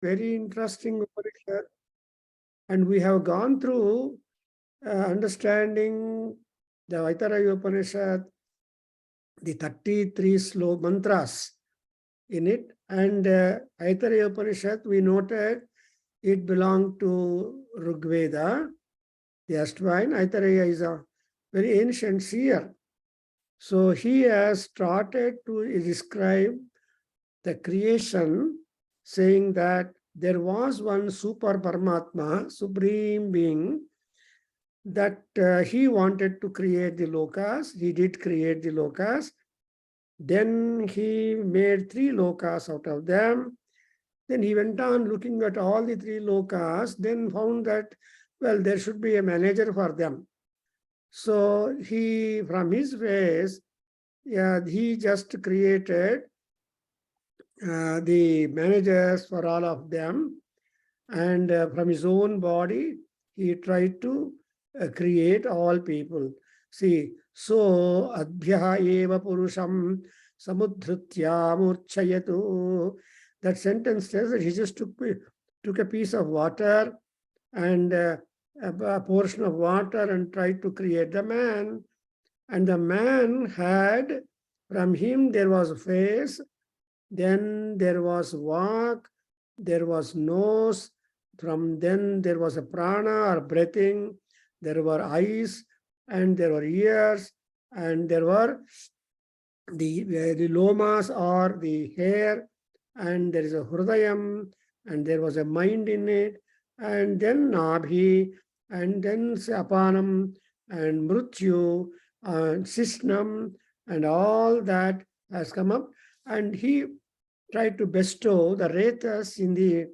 very interesting Upanishad. And we have gone through understanding the Aitareya Upanishad, the 33 slow mantras in it. And Aitareya Upanishad, we noted it belonged to Rigveda, the Ashtvine. Aitareya is a very ancient seer. So he has started to describe the creation, saying that there was one super Paramatma, supreme being, that he wanted to create the lokas. He did create the lokas. Then he made 3 lokas out of them. Then he went on looking at all the 3 lokas, then found that, well, there should be a manager for them. So he, from his ways, he just created the managers for all of them. And from his own body, he tried to create all people. See, so Adhyayana Purusham Samudhrutya Murchayatu. That sentence says that he just took a piece of water and a portion of water and tried to create the man. And the man had, from him there was a face, then there was walk, there was nose, from then there was a prana or breathing, there were eyes, and there were ears, and there were the lomas or the hair, and there is a hrudayam, and there was a mind in it, and then nabhi, and then apanam, and mrityu, and sishnam, and all that has come up. And he tried to bestow the retas in the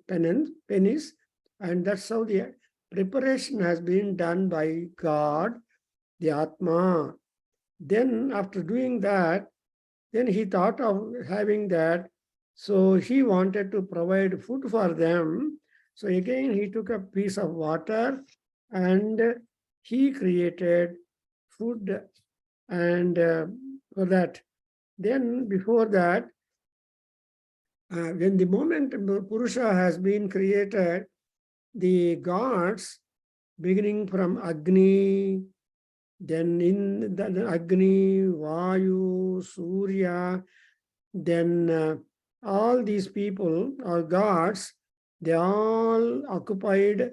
penis, and that's how the preparation has been done by God, the Atma. Then after doing that, then he thought of having that. So he wanted to provide food for them. So again, he took a piece of water and he created food. And for that, then before that, when the moment Purusha has been created, the gods, beginning from Agni, then in the Agni, Vayu, Surya, then all these people or gods, they all occupied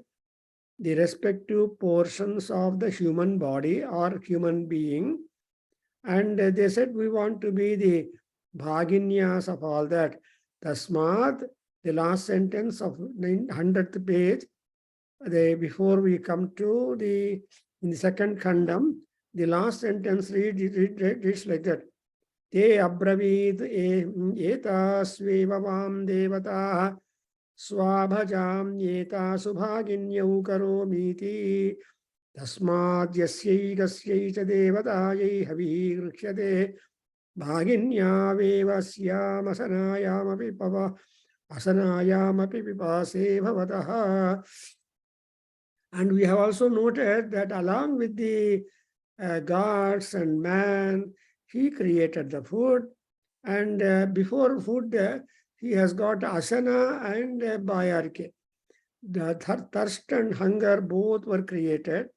the respective portions of the human body or human being. And they said, we want to be the bhaginyas of all that. Tasmad, the last sentence of 100th page, before we come to in the second khandam, the last sentence reads like that. Te abravid eta svevavam devata swabhajam yeta subhaginyau karomiti tasmad yasyai cha devatayai havi grikhyate bhaginyaveva syamasanayaamapi pava asanayamapi vipase bhavataha. And we have also noted that along with the gods and man, he created the food. And before food, he has got asana and bayarke. The thirst and hunger both were created.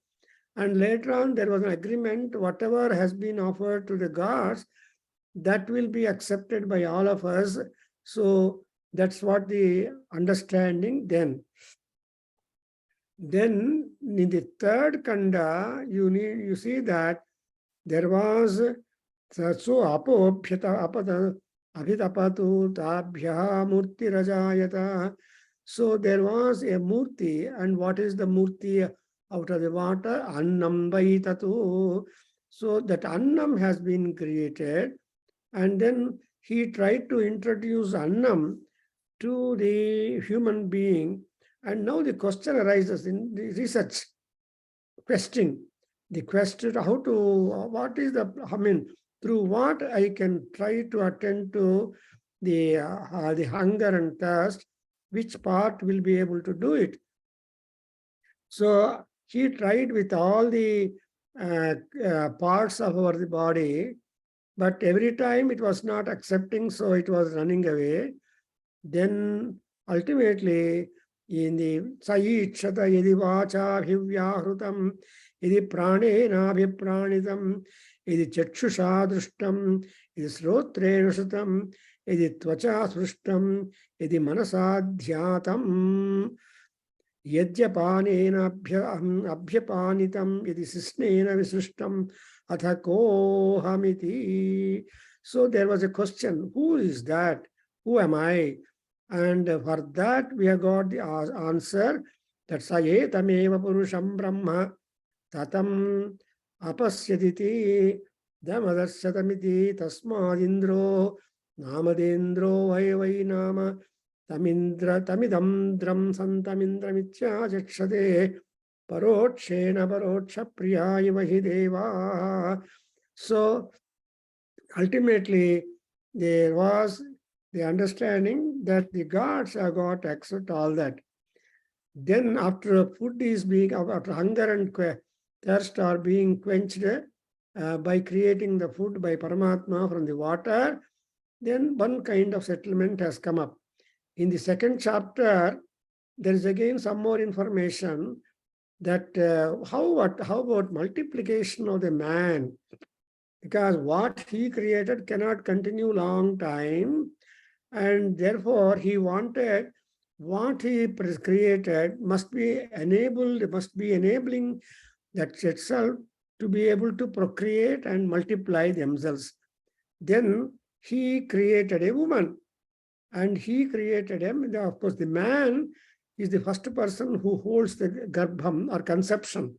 And later on, there was an agreement, whatever has been offered to the gods, that will be accepted by all of us. So that's what the understanding then. Then in the third kanda, you see that there was so apobhyata apada abhitapatu tabhya murti rajayata. So there was a murti, and what is the murti out of the water? Annam vaitatu. So that annam has been created, and then he tried to introduce annam to the human being. And now the question arises in the research question. The question how to, what is the, through what I can try to attend to the hunger and thirst, which part will be able to do it. So he tried with all the parts of our body, but every time it was not accepting, so it was running away. Then ultimately, in the Sayichata Yedi Vacha Hivyahrutam, Yedi Pranena Vipranitam, Yedi Chakshusha Drushtam, Yedi Srotrena Shutam, Yedi Tvacha Srushtam, Yedi Manasadhyatam. Yajyapanena abhyapanitam yadi sisnena visrishtam athakohamiti. So there was a question, who is that? Who am I? And for that we have got the answer that sayetameva purusham brahma tatam apasyaditi damadarsatamiti tasmadindro namadendro vai nama tamidam santamindramithya parokshena paroksha priyaiva hi deva. So ultimately there was the understanding that the gods have got to accept all that. Then after food is being, after hunger and thirst are being quenched by creating the food by Paramatma from the water, then one kind of settlement has come up. In the second chapter, there is again some more information that how about multiplication of the man? Because what he created cannot continue long time, and therefore he wanted what he created must be enabled, must be enabling that itself to be able to procreate and multiply themselves. Then he created a woman. And he created him. Of course, the man is the first person who holds the garbham or conception.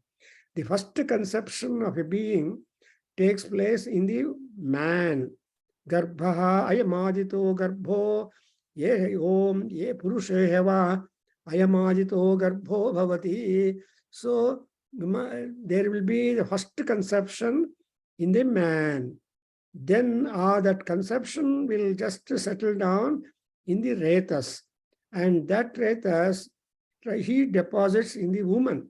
The first conception of a being takes place in the man. Garbha ayamadito garbho ye om ye purushehava ayamadito garbho bhavati. So there will be the first conception in the man. Then that conception will just settle down in the retas, and that retas he deposits in the woman.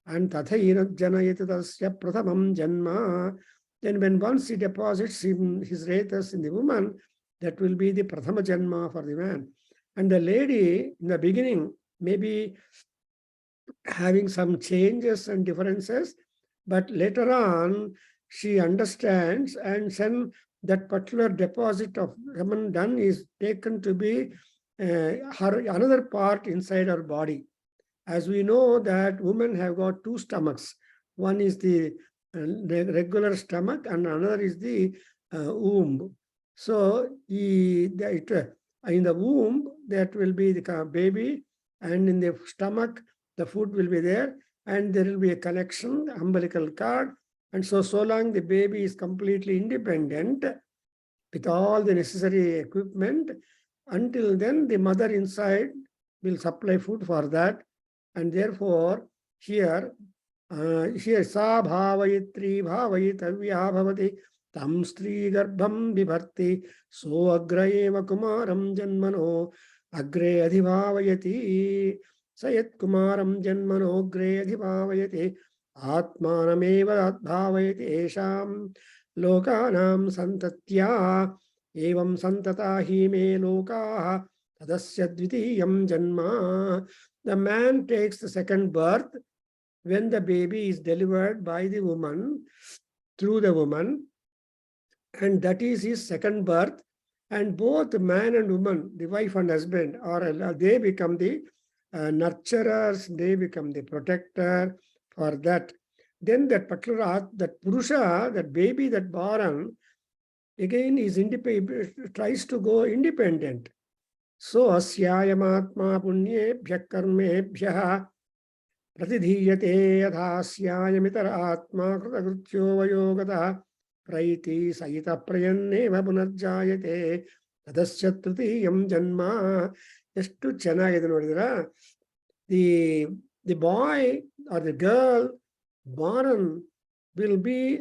And tathaina janayati tasya prathamam janma. Then when once he deposits his retas in the woman, that will be the prathama janma for the man. And the lady in the beginning may be having some changes and differences, but later on she understands, and then that particular deposit of Raman done is taken to be her another part inside her body. As we know that women have got two stomachs. One is the regular stomach and another is the womb. So in the womb, that will be the baby, and in the stomach, the food will be there, and there will be a connection, umbilical cord. And so long the baby is completely independent with all the necessary equipment, until then the mother inside will supply food for that. And therefore here sa bhavayitri bhavayitavya bhavati tam stri garbham vibharti so agrayeva kumaram janmano agre adhibhavayati sayat kumaram janmano agre adhibhavayati atmanameva adbhavayati esham lokanam santatya evam santata hi me lokaha tadasya dvitiyam janma. The man takes the second birth when the baby is delivered by the woman, through the woman, and that is his second birth. And both man and woman, the wife and husband, they become the nurturers, they become the protector for that. Then that particular, that Purusha, that baby, that born, again is independent, tries to go independent. So asyayamatma punyebhya karmebhya pratidhiyate yadhasyayamitar atma kritagrityo vayogata praiti sayita prayanneva punarjayate tadasya tritiyam janma. ಎಷ್ಟು ಚೆನ್ನಾಗಿದೆ ನೋಡಿದ್ರ. The boy or the girl born will be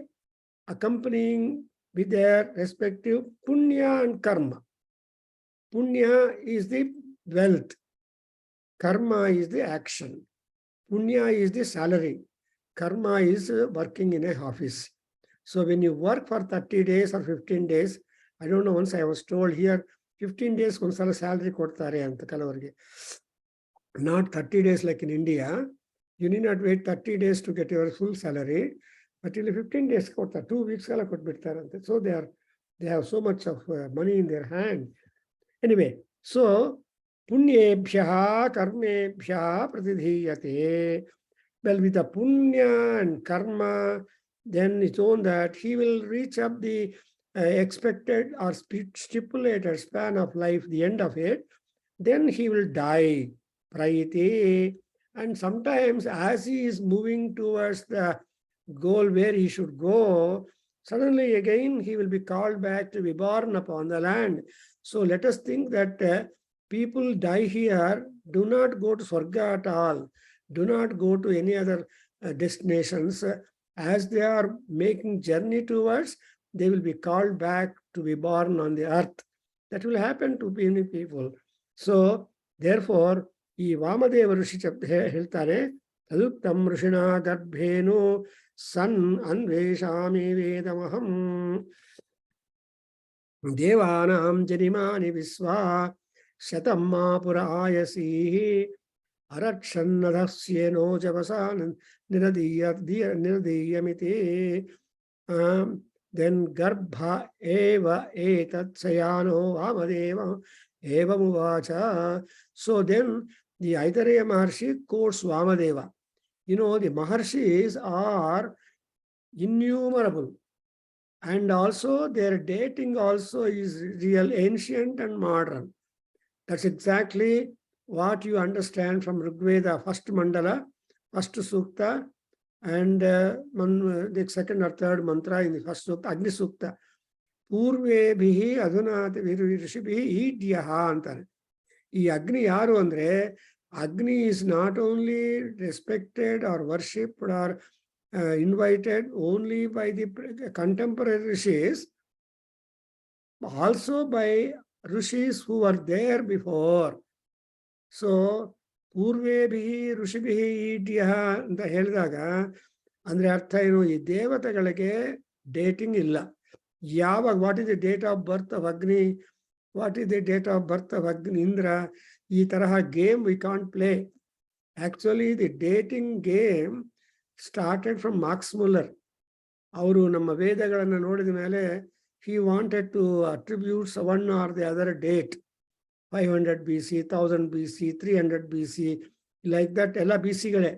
accompanying with their respective punya and karma. Punya is the wealth, karma is the action, punya is the salary, karma is working in a office. So when you work for 30 days or 15 days, I don't know, once I was told here 15 days ಒಂದ್ಸಲ salary ಕೊಡ್ತಾರೆ ಅಂತ ಕೆಲವರಿಗೆ. Not 30 days like in India. You need not wait 30 days to get your full salary, but ಇಲ್ಲಿ 15 days ಕೊಡ್ತಾರೆ, 2 weeks ಎಲ್ಲ ಕೊಟ್ಬಿಡ್ತಾರಂತೆ. So they have so much of money in their hand. Anyway, so punyebhyah karmebhyah pratidhiyate. Well, with the punya and karma, then it's known that he will reach up the expected or stipulated span of life, the end of it. Then he will die. Prayite. And sometimes as he is moving towards the goal where he should go, suddenly again he will be called back to be born upon the land. So let us think that people die here, do not go to Swarga at all, do not go to any other destinations. As they are making journey towards, they will be called back to be born on the earth. That will happen to many people. So therefore, ಈ ವಾಮದೇವ ಋಷಿ ಹೇಳ್ತಾರೆ, ತದುಕ್ತಂ ಋಷಿಣಾ ಗರ್ಭೇನು ಸನ್ ಅನ್ವೇಷಾಮಿ ವೇದಮಹಂ ದೇವಾನಾಂ ಜನಿಮಾನಿ ವಿಶ್ವಾ ಶತಂ ಮಾ ಪುರಾಯಸೀ ಅರಕ್ಷನ್ನಧಸ್ಯೇನೋ ಜವಸಾ ನಿರದೀಯಮಿತಿ. Then garbha eva etat sayano vamadeva evamuvacha. So then the Aitareya Maharshi quotes Vamadeva. You know, the Maharshis are innumerable, and also their dating also is real ancient and modern. That's exactly what you understand from Rigveda, first mandala, first sukta, and the second or third mantra in the first sukta, Agni Sukta. Purvebhihi adhunati virishibhihi idyaha antare. ಈ ಅಗ್ನಿ ಯಾರು ಅಂದ್ರೆ, ಅಗ್ನಿ is not only respected or worshipped or invited only by the contemporary rishis, also by rishis who were there before. So ಪೂರ್ವೇಭಿಹಿ ಋಷಿಭಿಹಿ ಈಡ್ಯಃ ಅಂತ ಹೇಳಿದಾಗ ಅಂದ್ರೆ ಅರ್ಥ ಏನು, ಈ ದೇವತೆಗಳಿಗೆ ಡೇಟಿಂಗ್ ಇಲ್ಲ. ಯಾವಾಗ, what is the date of birth of ಅಗ್ನಿ, what is the date of birth of Agni Indra? ಈ ತರಹ game we can't play. Actually, the dating game started from Max Muller. ಅವರು ನಮ್ಮ ವೇದಗಳನ್ನು ನೋಡಿದ ಮೇಲೆ he wanted to attribute one or the other date, 500 BC, 1000 BC, 300 BC, like that ಎಲ್ಲ BCಗಳೇ.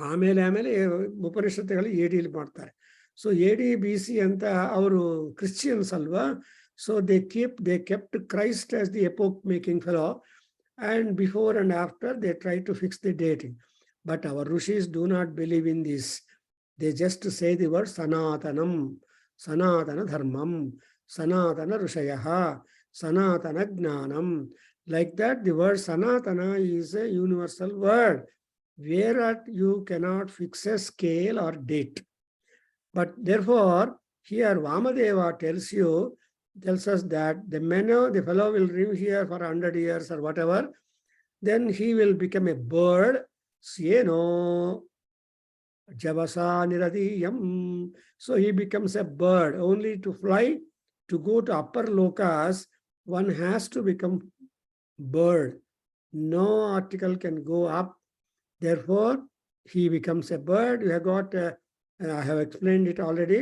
ಆಮೇಲೆ ಉಪನಿಷತ್ತುಗಳು AD ಮಾಡ್ತಾರೆ. ಸೊ AD BC ಅಂತ ಅವರು ಕ್ರಿಶ್ಚಿಯನ್ಸ್ ಅಲ್ವಾ. So they kept Christ as the epoch-making fellow, and before and after they try to fix the dating. But our rishis do not believe in this. They just say the word Sanatanam, Sanatana Dharmam, Sanatana Rishayaha, Sanatana Gnanam. Like that, the word Sanatana is a universal word, whereat you cannot fix a scale or date. But therefore, here Vamadeva tells us that the fellow will live here for 100 years or whatever, then he will become a bird, sieno javasa niradiyam. So he becomes a bird. Only to fly, to go to upper lokas, one has to become bird. No article can go up. Therefore, he becomes a bird. You have got, I have explained it already,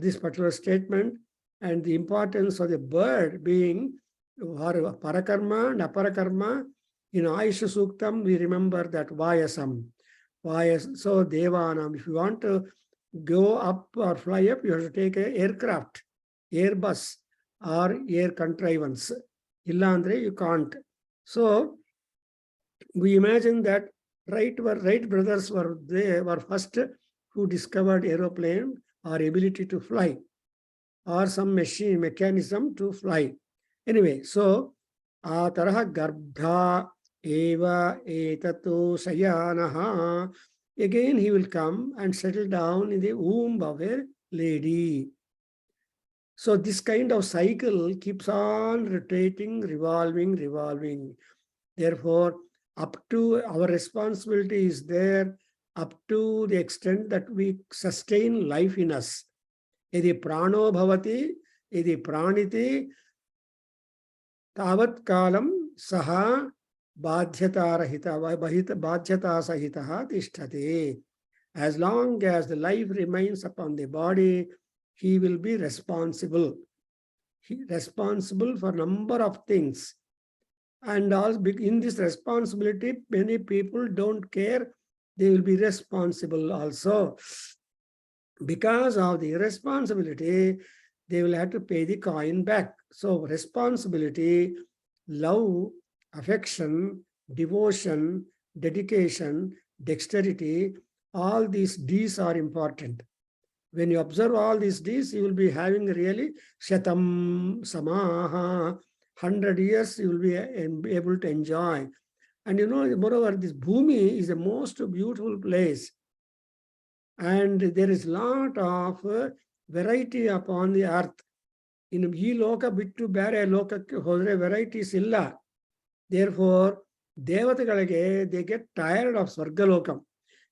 this particular statement. And the importance of the bird being parakarma and aparakarma. In Aisha Suktam, we remember that Vayasam. So Devanam, if you want to go up or fly up, you have to take an aircraft, airbus or air contrivance. Illa andre you can't. So we imagine that Wright brothers were first who discovered aeroplane or ability to fly, or some mechanism to fly. Anyway, so taraha garbha eva etato sayanaha. Again he will come and settle down in the womb of a lady. So this kind of cycle keeps on rotating, revolving. Therefore, up to our responsibility is there, up to the extent that we sustain life in us. Yadi prano bhavati, yadi praniti, tavat kalam saha badhyata sahitaha tishtati. As long as the life remains upon the body, he will be responsible. Responsible for number of things. And also in this responsibility, many people don't care. They will be responsible also. Because of the irresponsibility, they will have to pay the coin back. So responsibility, love, affection, devotion, dedication, dexterity, all these D's are important. When you observe all these D's, you will be having really Shatam Samaha, 100 years you will be able to enjoy. And moreover, this Bhumi is the most beautiful place. And there is lot of variety upon the earth. In ee loka bittu bare lokakke hodre varieties illa. Therefore, devatagalage they get tired of Swargalokam.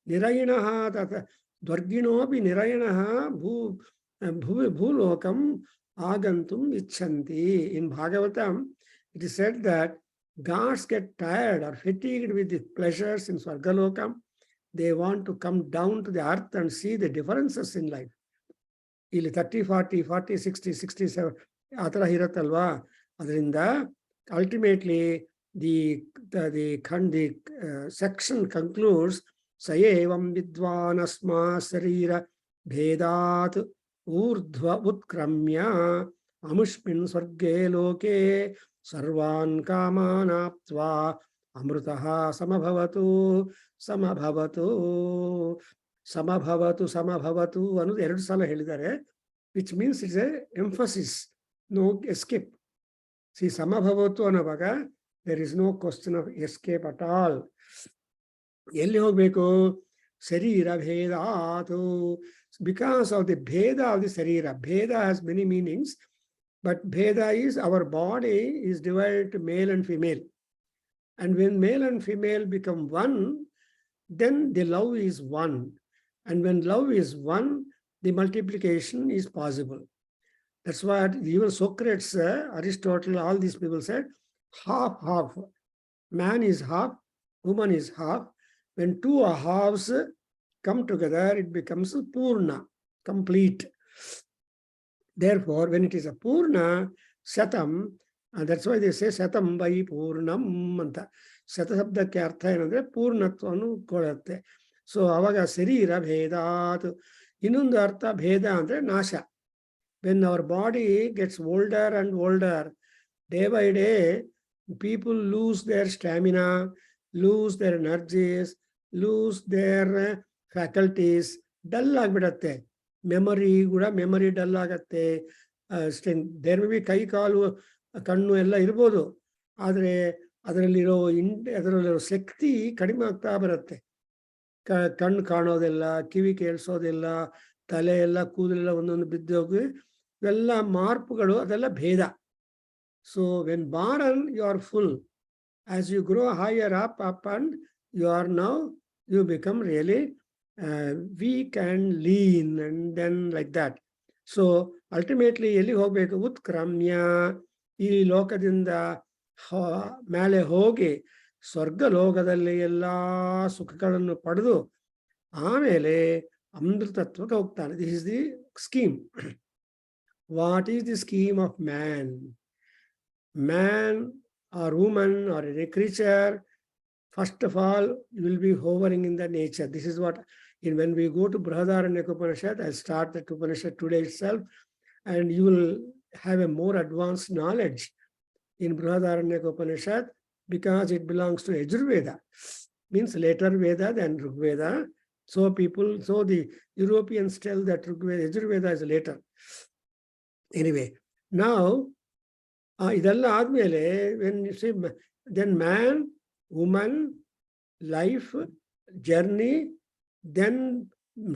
Nirayanaha tata dvarginopi nirayanaha bhulokam agantum icchanti. In Bhagavatam, it is said that gods get tired or fatigued with the pleasures in Swargalokam. They want to come down to the earth and see the differences in life. 30, 40, 40, 60, 67, atara hiratalva. Adrinda, ultimately, the section concludes, Sayevam vidvanasma sarira bhedat urdhva utkramya amushmin sarge loke sarvan kamanaptva amrutaha samabhavatu samabhavatu samabhavatu samabhavatu anu 2 sala helidare, which means it's a emphasis, no escape. See, samabhavatu anavaga, there is no question of escape at all. Elli hogbeku sarira bhedatu, because of the bheda of the sarira. Bheda has many meanings, but bheda is our body is divided to male and female. And when male and female become one, then the love is one. And when love is one, the multiplication is possible. That's why even Socrates, Aristotle, all these people said, half, half. Man is half, woman is half. When two halves come together, it becomes Purna, complete. Therefore, when it is a Purna, Satam, and that's why they say Satam by Purnam anta. Sata sabdake artha enandre Purnatwanu kodutte. So avaga sarira bhedat. Innondu artha bheda andre nasha. When our body gets older and older, day by day, people lose their stamina, lose their energies, lose their faculties, dull agbidatte. Memory dull agatte. There may be kai kaalu ಕಣ್ಣು ಎಲ್ಲ ಇರ್ಬೋದು, ಆದರೆ ಅದರಲ್ಲಿರೋ ಶಕ್ತಿ ಕಡಿಮೆ ಆಗ್ತಾ ಬರುತ್ತೆ. ಕಣ್ಣು ಕಾಣೋದಿಲ್ಲ, ಕಿವಿ ಕೇಳಿಸೋದಿಲ್ಲ, ತಲೆ ಎಲ್ಲ ಕೂದಲೆಲ್ಲ ಒಂದೊಂದು ಬಿದ್ದೋಗಿ ಇವೆಲ್ಲ ಮಾರ್ಪುಗಳು, ಅದೆಲ್ಲ ಭೇದ. So when born you are full. As you grow higher up and you become really weak and lean, and then like that. So ultimately ಎಲ್ಲಿ ಹೋಗ್ಬೇಕು? ಉತ್ಕ್ರಮ್ಯ, ಈ ಲೋಕದಿಂದ ಮೇಲೆ ಹೋಗಿ ಸ್ವರ್ಗ ಲೋಕದಲ್ಲಿ ಎಲ್ಲ ಸುಖಗಳನ್ನು ಪಡೆದು ಆಮೇಲೆ ಅಮೃತತ್ವಕ್ಕೆ ಹೋಗ್ತಾನೆ. This is the scheme. What is the scheme of man? Man or woman or any creature, first of all, you will be hovering in the nature. This is what, when we go to Prabhakargaru Upanishad, I'll start that Upanishad today itself, and you will have a more advanced knowledge in Prabhakargaru Upanishad, because it belongs to Yajurveda, means later Veda than Rigveda. So the Europeans tell that Yajurveda is later. Anyway, now, idella admele, when you see, then man, woman, life, journey, then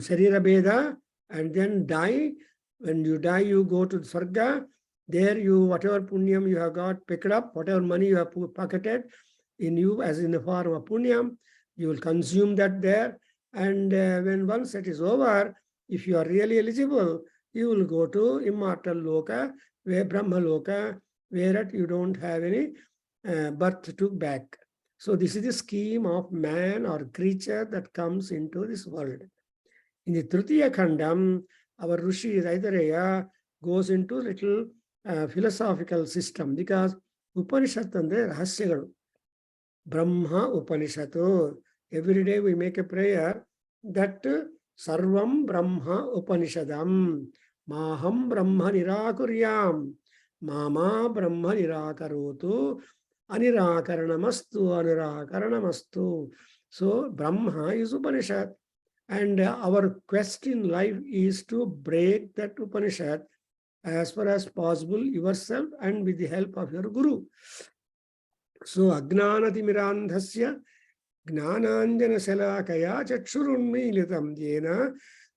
Sarira Bheda, and then die. When you die, you go to Swarga. There you, whatever punyam you have got picked up, whatever money you have pocketed in you as in the form of punyam, you will consume that there. And when once it is over, if you are really eligible, you will go to immortal loka, where Brahma loka, whereat you don't have any birth to back. So this is the scheme of man or creature that comes into this world. In the Tritiya Khandam, our Rishi Aitareya goes into little philosophical system, because Upanishad andre rahasyagal. Brahma Upanishad. Every day we make a prayer that Sarvam Brahma Upanishadam Maham Brahma Nirakuryam Mama Brahma Nirakarotu Anirakarnamastu Anirakarnamastu. So Brahma is Upanishad, and our quest in life is to break that Upanishad as far as possible yourself and with the help of your Guru. So Agnanatimirandhasya Gnananjana Salakaya Chakshurunmilitam Yena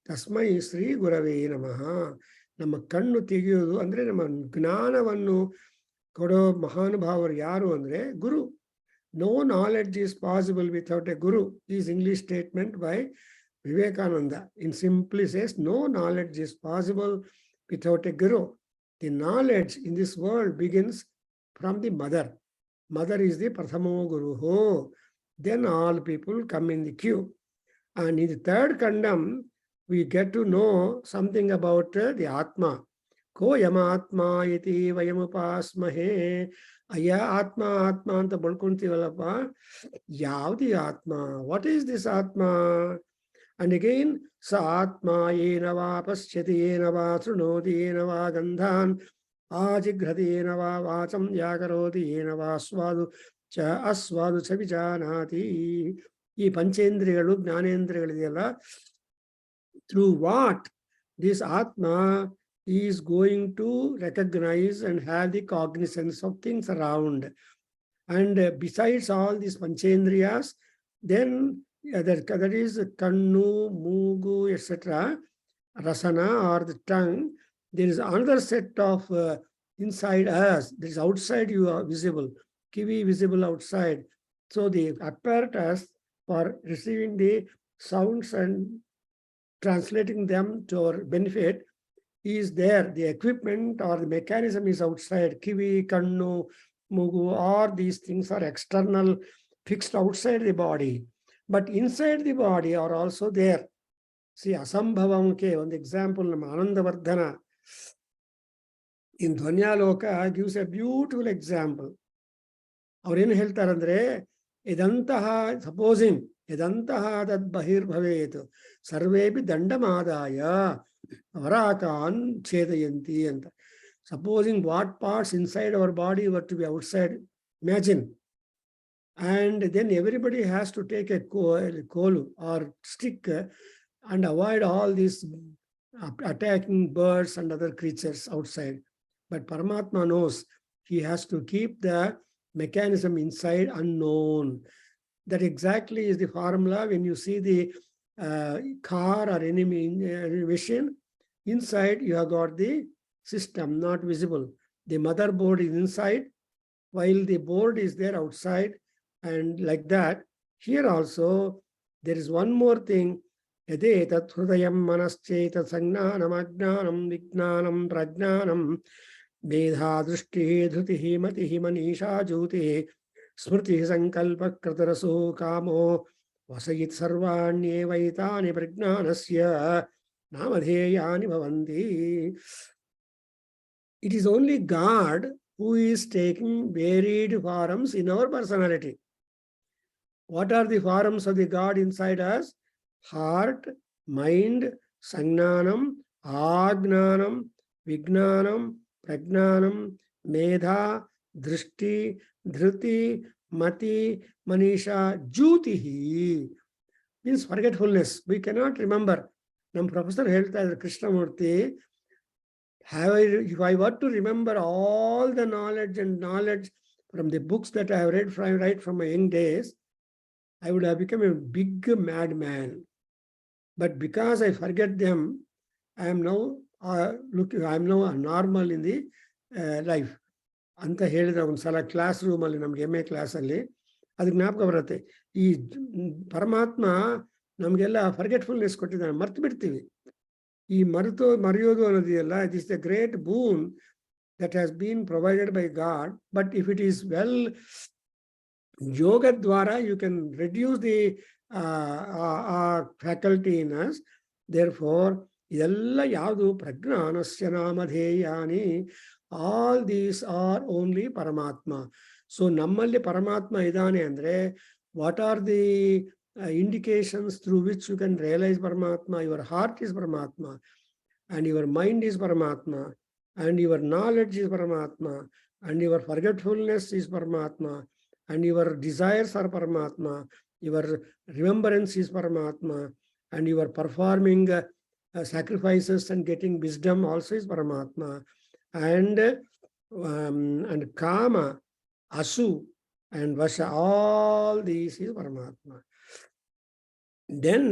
Tasmai Sri Gurave Namaha. ನಮ್ಮ ಕಣ್ಣು ತೆಗೆಯೋದು ಅಂದ್ರೆ ನಮ್ಮ ಜ್ಞಾನವನ್ನು ಕೊಡೋ ಮಹಾನುಭಾವರು ಯಾರು ಅಂದ್ರೆ ಗುರು. No knowledge is possible without a guru is English statement by Vivekananda. In simply says, no knowledge is possible without a guru. The knowledge in this world begins from the mother. Mother is the Prathamo Guru. Then all people come in the queue. And in the third kandam, we get to know something about the Atma. Ko yama Atma iti vayamupasmahe. Aya Atma, Atma anta balkuntivalapa. Yavdi Atma. What is this Atma? And again, sa Atma yena va pasyati yena va srunoti yena va gandhan ajigrhati yena va vacham yakaroti yena va swadu cha aswadu cha vijanati. Ee panchendriyalu gnanendriyalu through what this Atma is going to recognize and have the cognizance of things around. And besides all these panchendriyas, then that is kannu, mugu, etc., rasana or the tongue. There is another set of inside us. There is outside you are visible. Kivi visible outside. So the apparatus for receiving the sounds and translating them to our benefit is there. The equipment or the mechanism is outside. Kivi, kannu, mugu, all these things are external, fixed outside the body. But inside the body are also there. See, Asambhavam ke, one example, Anandavardhana in Dhvanyaloka gives a beautiful example. Avrenu heltarandre, idantaha, supposing, idantaha tad bahir bhavet, sarvepi dandamadaya, varakan chedayanti. And supposing what parts inside our body were to be outside, imagine. And then everybody has to take a kolu or stick and avoid all these attacking birds and other creatures outside. But Paramatma knows he has to keep the mechanism inside unknown. That exactly is the formula when you see the car or any machine. Inside you have got the system not visible. The motherboard is inside while the board is there outside. And like that, here also, there is one more thing. Yade tat hrudayam manascheta sagnanam agnanam vignanam prajnanam medha drishti dhrutihi matihi manisha jyoti smriti sankalpa krataraso kamo vasayit sarvanyevayitani prajnanasya namadheyani bhavanti. It is only God who is taking varied forms in our personality. What are the forms of the God inside us? Heart, mind, sangnanam, agnanam, vignanam, pragnanam, medha, drishti, dhruti, mati, manisha, jyutihi. Means forgetfulness. We cannot remember. Nam Professor Health as Krishnamurti, if I were to remember all the knowledge from the books that I have read right from my young days, I would have become a big madman. But because I forget them, I am now normal in the life. Anta helidra ಒಂದು ಸಲ class room ಅಲ್ಲಿ ನಮ್ಗೆ MA class ಅಲ್ಲಿ ಅದು ಜ್ಞಾಪಕ ಬರುತ್ತೆ. ಈ ಪರಮಾತ್ಮ ನಮಗೆಲ್ಲ ಫರ್ಗೆಟ್ಫುಲ್ನೆಸ್ ಕೊಟ್ಟಿದ್ದಾನೆ, ಮರ್ತು ಬಿಡ್ತೀವಿ. ಈ ಮರೆಯೋದು ಅನ್ನೋದಿದೆಯಲ್ಲ, it is the great boon that has been provided by God. But if it is well, yoga dwara, you can reduce the faculty in us. Therefore, idella yadu pragnanasya namadheyani, all these are only Paramatma. So, nammalli Paramatma idane andre, what are the indications through which you can realize Paramatma? Your heart is Paramatma, and your mind is Paramatma, and your knowledge is Paramatma, and your forgetfulness is Paramatma, and your desires are Paramatma, your remembrance is Paramatma, and your performing sacrifices and getting wisdom also is Paramatma, and Kama, Asu, and Vasha, all these is Paramatma. Then,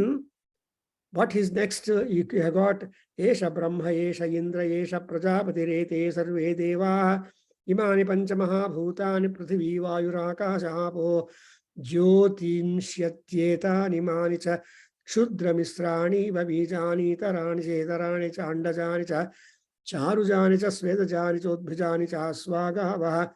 what is next? You have got Esha Brahma, Esha Indra, Esha Prajapati, Rete, Sarve Deva, Imani Panchamaha Bhutani, Prithivi, Vayuraka, Apo, Jyotinshyatyetan Imani Cha, Shudra Misrani, Vabijani, Tarani, Chetarani, Chandajani, Cha, Charujani, Cha, Svedajani, Chodbhijani, Cha, Swaga,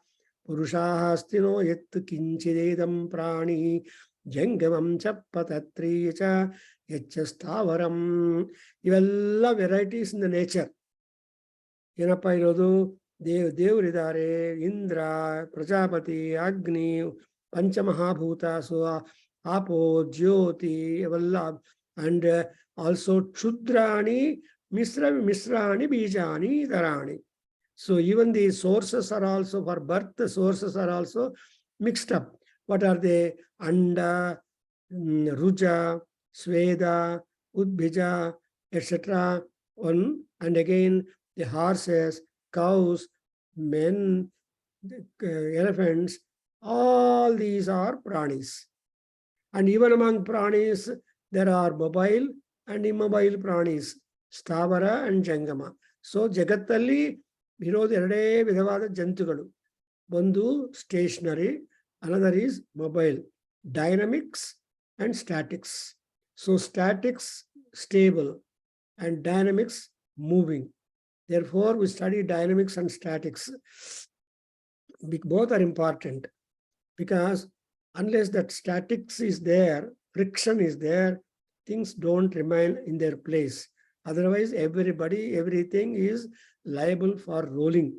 Purushahastino, Yet Kinchidedam Prani, Jangamam Chapatatri, Cha, Yachastavaram, ಇವೆಲ್ಲ varieties in the nature. ಏನಪ್ಪ ಇರೋದು? ದೇವರಿದ್ದಾರೆ, ಇಂದ್ರ, ಪ್ರಜಾಪತಿ, ಅಗ್ನಿ, ಪಂಚಮಹಾಭೂತ, so ಆಪೋ, ಜ್ಯೋತಿ, ಇವೆಲ್ಲ, and also ಕ್ಷುದ್ರಾಣಿ, ಮಿಶ್ರಾಣಿ, ಬೀಜಾನಿ, ಧರಾಣಿ. So even the sources are also for birth, the sources are also mixed up. What are they? Anda, Ruja, Sveda, Udbija, etc. And again, the horses, cows, men, elephants, all these are pranis. And even among pranis, there are mobile and immobile pranis, stavara and jangama. So Jagatali, ಇರೋದು ಎರಡೇ ವಿಧವಾದ ಜಂತುಗಳು. ಒಂದು stationery, another is mobile, dynamics and statics. So statics stable and dynamics moving. Therefore, we study dynamics and statics. Both are important, because unless that statics is there, friction is there, things don't remain in their place. Otherwise, everything is liable for rolling.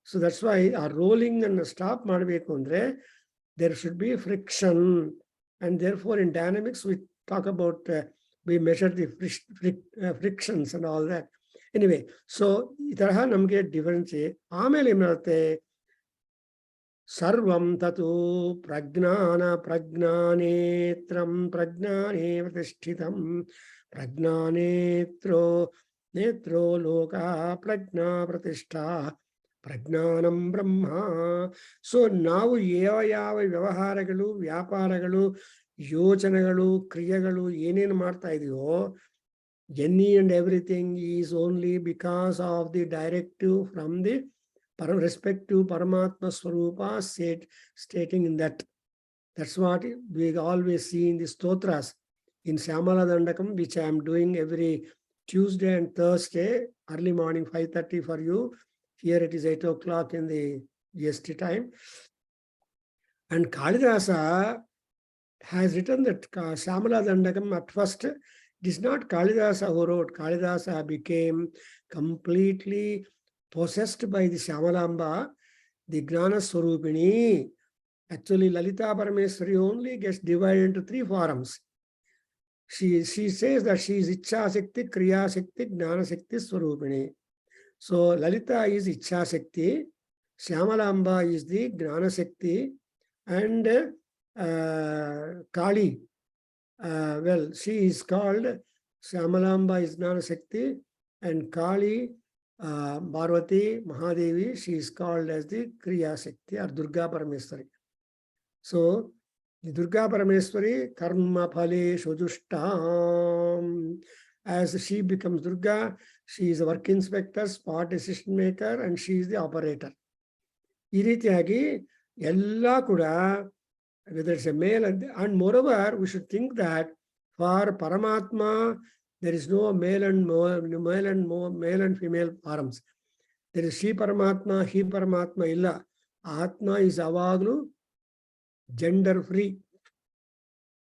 So that's why our rolling and stop ಮಾಡಬೇಕು ಅಂದ್ರೆ there should be friction, and therefore in dynamics we talk about we measure the frictions and all that. Anyway, so ಈ ತರಹ ನಮಗೆ difference. ಆಮೇಲೆ ಏನಾಗುತ್ತೆ? ಸರ್ವಂ ತತು ಪ್ರಜ್ಞಾನೇತ್ರಂ ಪ್ರಜ್ಞಾನೇ ಪ್ರತಿಷ್ಠಿತಂ ನೇತ್ರೋ ಲೋಕ ಪ್ರಜ್ಞಾ ಪ್ರತಿಷ್ಠಾ ಪ್ರಜ್ಞಾನಂ ಬ್ರಹ್ಮ. ಸೊ ನಾವು ಯಾವ ವ್ಯವಹಾರಗಳು, ವ್ಯಾಪಾರಗಳು, ಯೋಚನೆಗಳು, ಕ್ರಿಯೆಗಳು ಏನೇನು ಮಾಡ್ತಾ ಇದೀವೋ, any and everything is only because of the directive from the respective Paramatma Swarupa stating in that. That's what we always see in the stotras. In Shyamala Dandakam, which I am doing every Tuesday and Thursday, early morning 5:30 for you. Here it is 8 o'clock in the GST time. And Kalidasa has written that Shyamala Dandakam at first, it is not Kalidasa who wrote. Kalidasa became completely possessed by the Shyamalamba, the Gnana Swarupini. Actually, Lalita Parameswari only gets divided into 3 forms. She says that she is Ichha Shakti, Kriya Shakti, Gnana Shakti, Swarupini. So Lalita is Ichha Shakti, Shyamalamba is the Gnana Shakti, and Kali. Well, she is called Shyamalamba is Gnana Shakti, and Kali, Parvati, Mahadevi, she is called as the Kriya Shakti or Durga Parameswari. So the Durga Parameswari, Karma Phale Shojushtam. As she becomes Durga, she is a work inspector, spot decision maker, and she is the operator. ಈ ರೀತಿಯಾಗಿ ಎಲ್ಲ ಕೂಡ, whether it's a male, and moreover, we should think that for Paramatma, there is no male and female forms. There is Shri Paramatma, He Paramatma illa. Atma is avaglu gender free.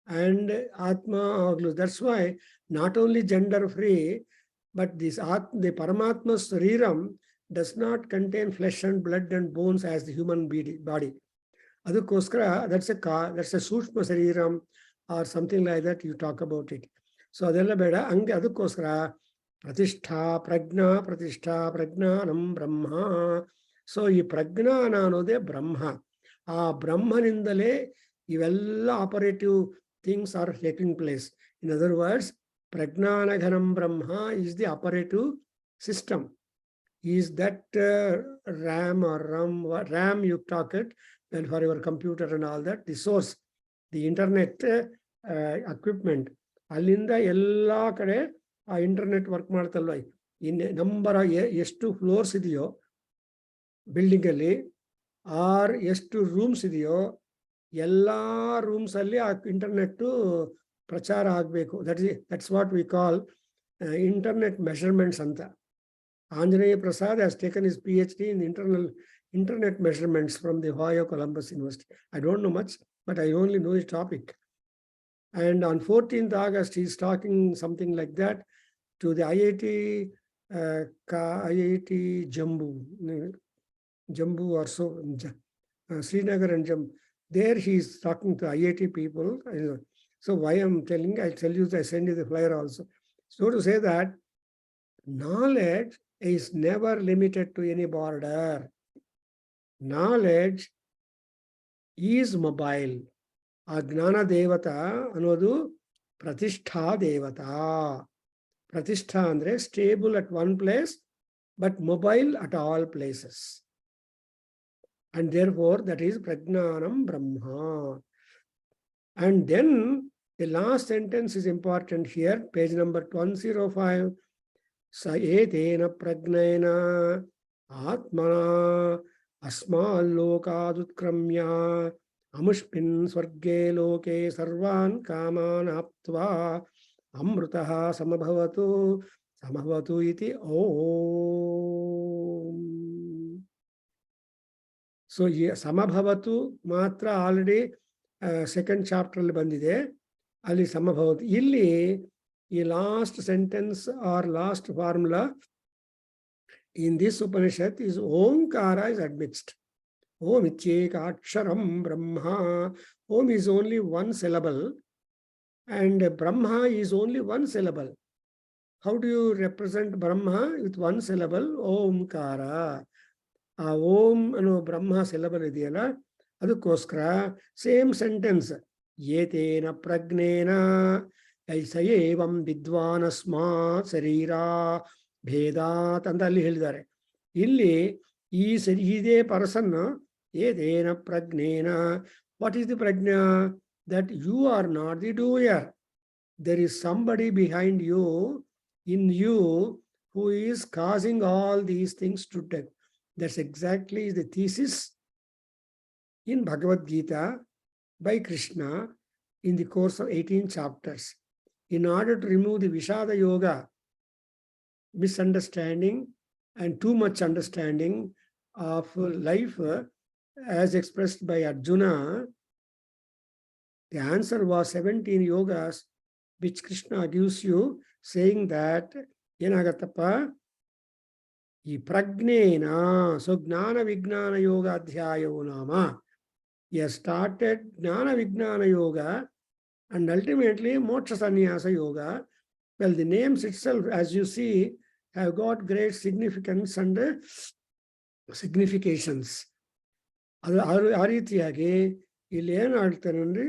And Atma avaglu. That's why not only gender free, but this the Paramatma Sariram does not contain flesh and blood and bones as the human body. Adukoskara, that's a Sushma Sariram or something like that, you talk about it. So adella beda, ange adukoskara, Pratishtha, Pragnanam Brahma. So ಈ ಪ್ರಜ್ಞಾನ ಅನ್ನೋದೇ ಬ್ರಹ್ಮ. ಆ ಬ್ರಹ್ಮನಿಂದಲೇ ಇವೆಲ್ಲ operative things are taking place. In other words, Prajnanaghanam Brahma is the operative system. Is that RAM or RAM you talk it, and for your computer and all that, the source, the internet equipment. ಅಲ್ಲಿಂದ ಎಲ್ಲ ಕಡೆ ಆ internet work ಮಾಡ್ತಲ್ವ. ಇನ್ number ಎಷ್ಟು floors ಇದೆಯೋ building ಅಲ್ಲಿ R ಎಷ್ಟು rooms ಇದೆಯೋ ಎಲ್ಲ ರೂಮ್ಸ್ ಅಲ್ಲಿ ಆ ಇಂಟರ್ನೆಟ್ ಪ್ರಚಾರ ಆಗಬೇಕು. That's what we call internet measurements ಅಂತ. Anjaneya Prasad has taken his PhD in internet measurements from the Ohio Columbus University. I don't know much, but I only know his topic. And on 14th August, he's talking something like that to the IIT Jambu or so, Srinagar and Jammu. There he's talking to IIT people. So why I'm telling, I'll tell you, I send you the flyer also. So to say that knowledge is never limited to any border. Knowledge is mobile. Ajnana Devata anodu Pratishtha Devata. Pratishtha andre stable at one place, but mobile at all places. And therefore, that is Prajnanam Brahma. And then the last sentence is important here, page number 105. Sa etena pragnena atmana asmallokadutramya amushpin swarge loke sarvan kaman aptva amrutaha samabhavatu iti om. So samabhavatu matra already second chapter alli bandide, alli samabhavatu. Illi the last sentence or last formula in this Upanishad is Omkara is admixed. Om Ityeka Aksharam Brahma. Om is only one syllable and Brahma is only one syllable. How do you represent Brahma with one syllable? Omkara. Om ano Brahma syllable idiyala, adukoskara same sentence. Yetena pragnena ಐಸಯೇವಂ ವಿದ್ವಾನಸ್ಮಾತ್ ಶರೀರ ಭೇದಾತ್ ಅಂತ ಅಲ್ಲಿ ಹೇಳಿದ್ದಾರೆ. ಇಲ್ಲಿ ಇದೇ person ಏದೇನ ಪ್ರಜ್ಞೇನ. What is the prajna? That you are not the doer. There is somebody behind you, in you, who is causing all these things to take. That's exactly the thesis in Bhagavad Gita by Krishna in the course of 18 chapters. In order to remove the Vishada Yoga, misunderstanding and too much understanding of life as expressed by Arjuna, the answer was 17 yogas which Krishna gives you, saying that Yenagattappa, ಈ ಪ್ರಜ್ಞೇನ, so Gnana Vijnana Yoga Adhyayana Nama. He has started Gnana Vijnana Yoga and ultimately Moksha Sannyasa Yoga. Well, the names itself, as you see, have got great significance and significations. ಆ ರೀತಿಯಾಗಿ ಇಲ್ಲಿ ಏನು ಹೇಳ್ತಾರೆ ಅಂದ್ರೆ,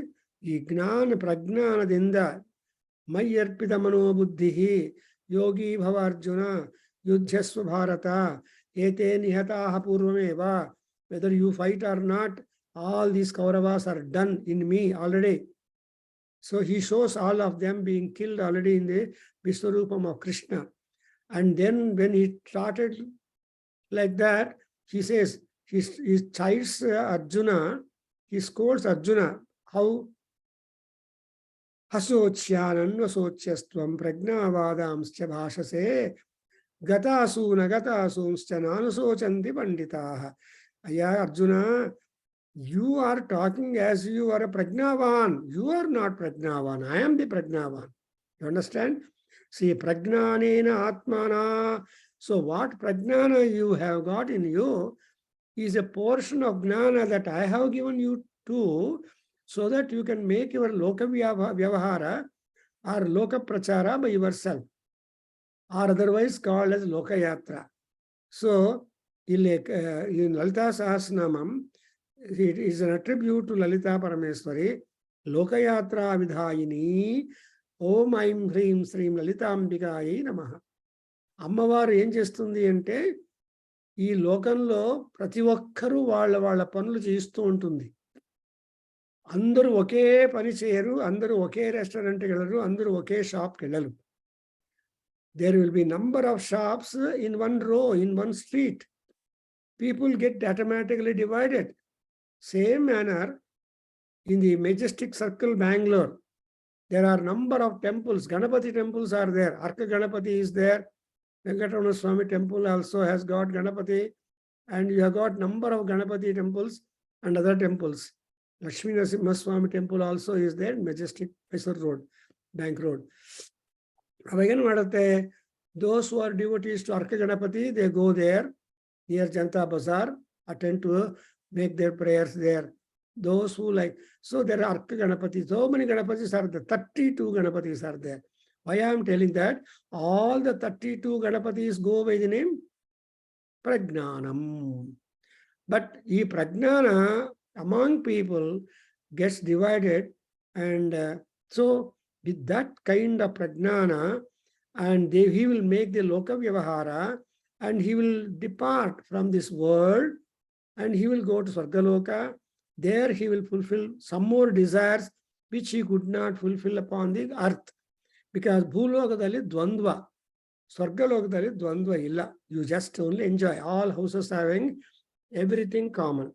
ಈ ಜ್ಞಾನ ಪ್ರಜ್ಞಾನದಿಂದ ಮೈ ಅರ್ಪಿತ ಮನೋಬುದ್ಧಿ ಯೋಗಿ ಭವ ಅರ್ಜುನ ಯುದ್ಧಸ್ವ ಭಾರತ ಏತೇ ನಿಹತಾಃ ಪೂರ್ವಮೇವ. Whether you fight or not, all these Kauravas are done in me already. So he shows all of them being killed already in the Vishwarupam of Krishna. And then when he started like that, he says, he chides Arjuna, he scolds Arjuna, how Hasochyananvasochastvam pragnavadamscha bhashase Gatasuna gatasumscha nanusochanti panditaha. Aya Arjuna, you are talking as you are a prajnavan. You are not prajnavan. I am the prajnavan. You understand? See, prajnanena atmana. So what prajnana you have got in you is a portion of jnana that I have given you to, so that you can make your loka vyavahara or loka prachara by yourself, or otherwise called as lokayatra. So, in Lalita Sahasranamam, it is an attribute to Lalita Parameswari, Lokayatra Vidhayini, Om Aim Hrim Srim Lalitambikayi Namaha. అమ్మవారు ఏం చేస్తుంది అంటే ఈ లోకంలో ప్రతి ఒక్కరూ వాళ్ళ పనులు చేస్తూ ఉంటుంది. అందరూ ఒకే పని చేయరు, అందరూ ఒకే రెస్టారెంట్కి వెళ్ళరు, అందరూ ఒకే షాప్కి వెళ్ళరు. There will be number of shops in one row, in one street. People get automatically divided. Same manner, in the majestic circle Bangalore, there are number of temples. Ganapati temples are there. Arka Ganapati is there. Venkatramana Swami temple also has got Ganapati. And you have got number of Ganapati temples and other temples. Lakshmi Narasimha Swami temple also is there, majestic Mysore Road, Bank Road. Those who are devotees to Arka Ganapati, they go there near Janta Bazaar, attend to make their prayers there. Those who like, so there are Arka Ganapati, so many Ganapatis are there, 32 Ganapatis are there. Why I am telling that? All the 32 Ganapatis go by the name Prajnanam. But ye Prajnana among people gets divided, and so with that kind of Prajnana, and he will make the Loka Vyavahara, and he will depart from this world, and he will go to Swargaloka. There he will fulfill some more desires which he could not fulfill upon the earth. Because Bhulokadali Dvandva, Swargalokadali Dvandva illa. You just only enjoy. All houses having everything common.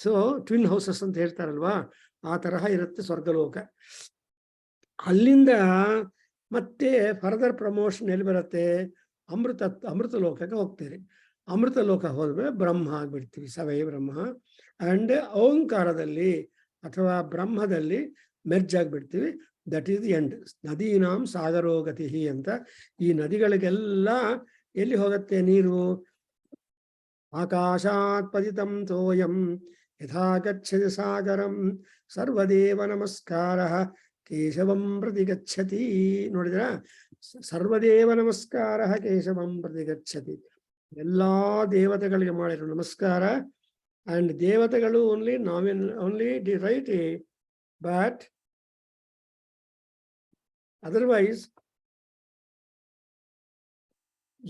So, twin houses ಅಂತ ಹೇಳ್ತಾರಲ್ವಾ, ಆ ತರಹ ಇರುತ್ತೆ ಸ್ವರ್ಗಲೋಕ. ಅಲ್ಲಿಂದ ಮತ್ತೆ further promotion ಎಲ್ಲಿ ಬರುತ್ತೆ? ಅಮೃತ ಲೋಕಕ್ಕೆ ಹೋಗ್ತೀರಿ. ಅಮೃತ ಲೋಕ ಹೋದ್ಮೇಲೆ ಬ್ರಹ್ಮ ಆಗ್ಬಿಡ್ತೀವಿ, ಸವೇ ಬ್ರಹ್ಮ. ಅಂಡ್ ಓಂಕಾರದಲ್ಲಿ ಅಥವಾ ಬ್ರಹ್ಮದಲ್ಲಿ ಮೆರ್ಜ್ ಆಗ್ಬಿಡ್ತೀವಿ. That is the end. ನದೀನಾಂ ಸಾಗರೋಗತಿ ಅಂತ. ಈ ನದಿಗಳಿಗೆಲ್ಲ ಎಲ್ಲಿ ಹೋಗುತ್ತೆ ನೀರು? ಆಕಾಶಾತ್ ಪತಿತಂ ತೋಯಂ ಯಥಾ ಗಚ್ಚತಿ ಸಾಗರಂ ಸರ್ವದೇವ ನಮಸ್ಕಾರಃ ಕೇಶವಂ ಪ್ರತಿ ಗಚ್ಚತಿ. ನೋಡಿದ್ರ? ಸರ್ವದೇವ ನಮಸ್ಕಾರಃ ಕೇಶವಂ ಪ್ರತಿ ಗಚ್ಚತಿ. ಎಲ್ಲಾ ದೇವತೆಗಳಿಗೆ ಮಾಡಿರೋ ನಮಸ್ಕಾರ. ಅಂಡ್ ದೇವತೆಗಳು only only right, but otherwise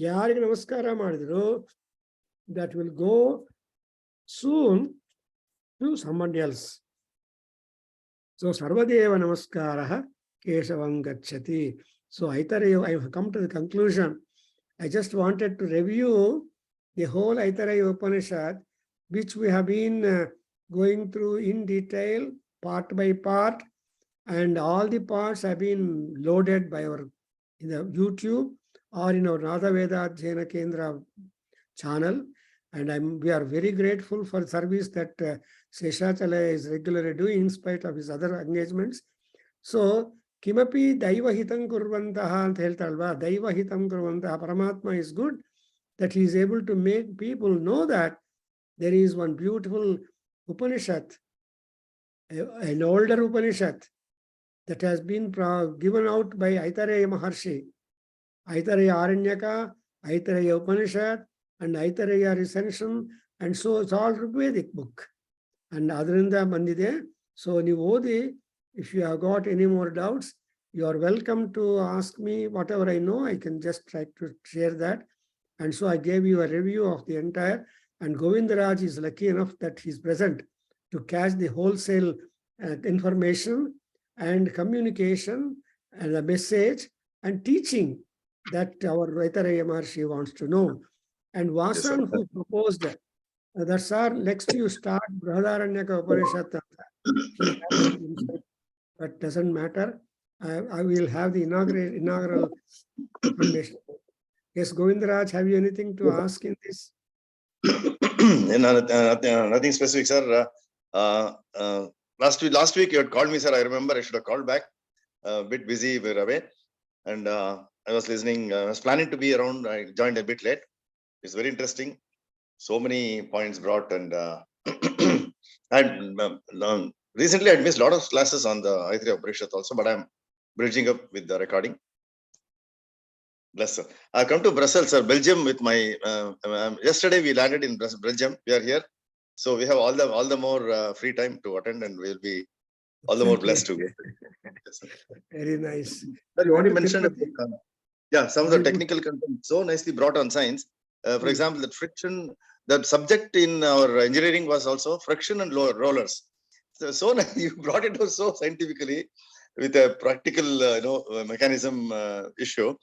ಯಾರಿಗೆ ನಮಸ್ಕಾರ ಮಾಡಿದ್ರು, that will go soon to somebody else. So, Sarvadeva Namaskaraha Keshavam Gacchati. So, Aitareya, I have come to the conclusion. I just wanted to review the whole Aitareya Upanishad, which we have been going through in detail, part by part, and all the parts have been loaded by our in the YouTube or in our Nada Veda Adhyayana Kendra channel. And we are very grateful for the service that Seshachala is regularly doing in spite of his other engagements. So, Kimapi Daiva Hitam Kurvantaha anta heltalva. Daiva Hitam Kurvantaha. Paramatma is good that he is able to make people know that there is one beautiful Upanishad, an older Upanishad that has been given out by Aitareya Maharshi. Aitareya Aranyaka, Aitareya Upanishad, and Aitareya Recension, and so it's all Rigvedic book. And Adrinda Bandide. So Nivodi, if you have got any more doubts, you are welcome to ask me whatever I know. I can just try to share that. And so I gave you a review of the entire, and Govindaraj is lucky enough that he's present to catch the wholesale information and communication and the message and teaching that our Aitareya Maharshi wants to know. And Vasan, who proposed that, that's our next you start Brahadaranyaka Upanishad, but doesn't matter. I will have the inaugural information. Yes, Govindaraj, have you anything to ask in this? Nothing specific, sir. Last week you had called me, sir. I remember I should have called back. A bit busy, we were away. And I was listening. I was planning to be around. I joined a bit late. It's very interesting. So many points brought. And recently I missed a lot of classes on the Aitareya Upanishad also, but I'm bridging up with the recording. Bless sir. I come to Brussels, sir, Belgium with my. Yesterday we landed in Belgium. We are here, so we have all the more free time to attend, and we'll be all the more blessed to. Yes, Very nice. Sir, you already mentioned about, some of the technical content so nicely brought on science. For example, the friction. The subject in our engineering was also friction and rollers. So nice. You brought it out so scientifically with a practical, mechanism issue.